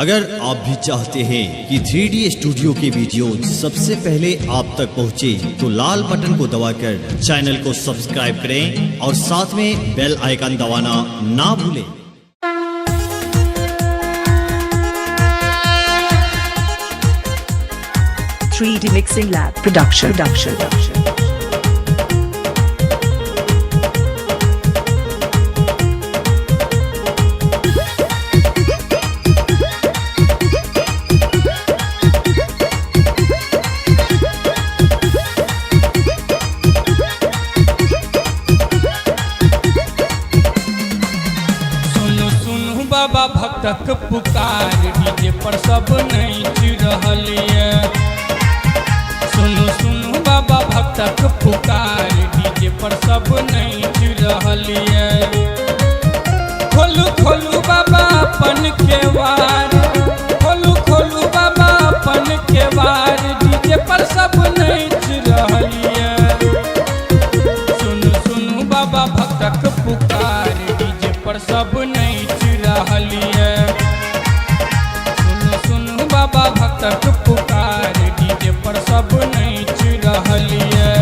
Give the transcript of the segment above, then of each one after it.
अगर आप भी चाहते हैं कि 3D स्टूडियो के वीडियो सबसे पहले आप तक पहुंचे, तो लाल बटन को दबाकर चैनल को सब्सक्राइब करें और साथ में बेल आइकन दबाना ना भूलें। Three D Mixing Lab Production. बाबा भक्तक पुकार डीजे पर सब नाच रहलिए। सुनु सुनु बाबा भक्तक पुकार डीजे पर सब नाच रहलिए। खोलू खोलू बाबा अपन केवार, खोलू खोलू बाबा अपन केवार डीजे पर सब नाच रहलिए। सुनु सुनु बाबा भक्तक पुकार डीजे पर सब नाच रहलिए। सुनु सुनु बाबा भक्तक पुकार डीजे पर सब नाच रहलिए।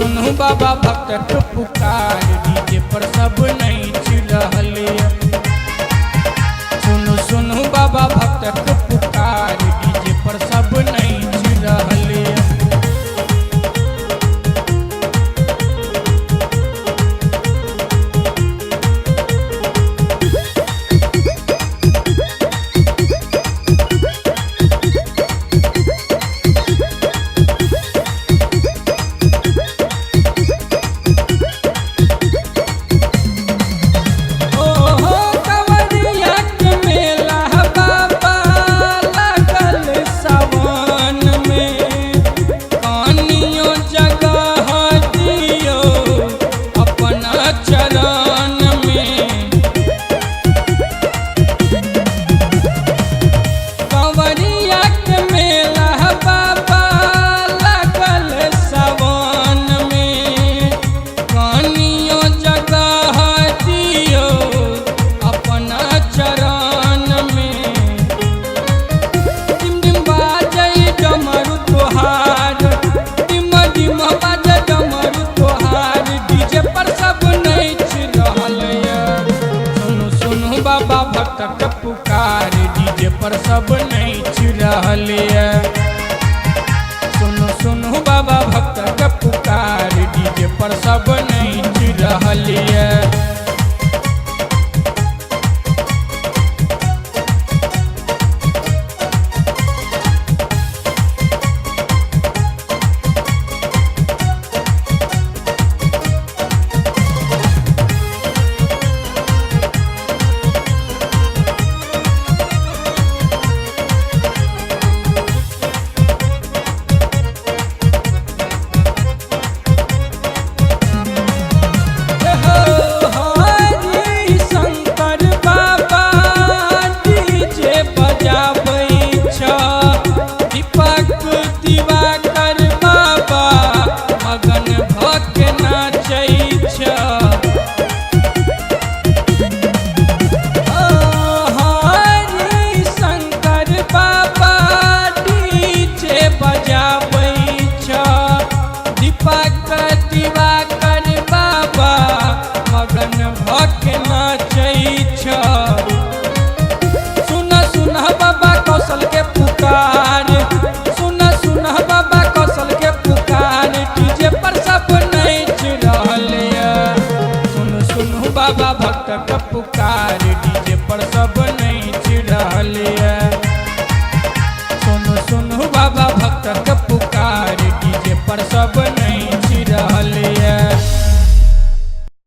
सुनु बाबा भक्तक पुकार डीजे पर सब नाच रहलिए। सुनु सुनु बाबा भक्तक पुकार डीजे पर सब नाच रहलिए। बाबा भक्तक पुकार डीजे पर सब नाच रहलिए। सुनु सुनु बाबा भक्तक पुकार डीजे पर सब नाच रहलिए। पावन भक्त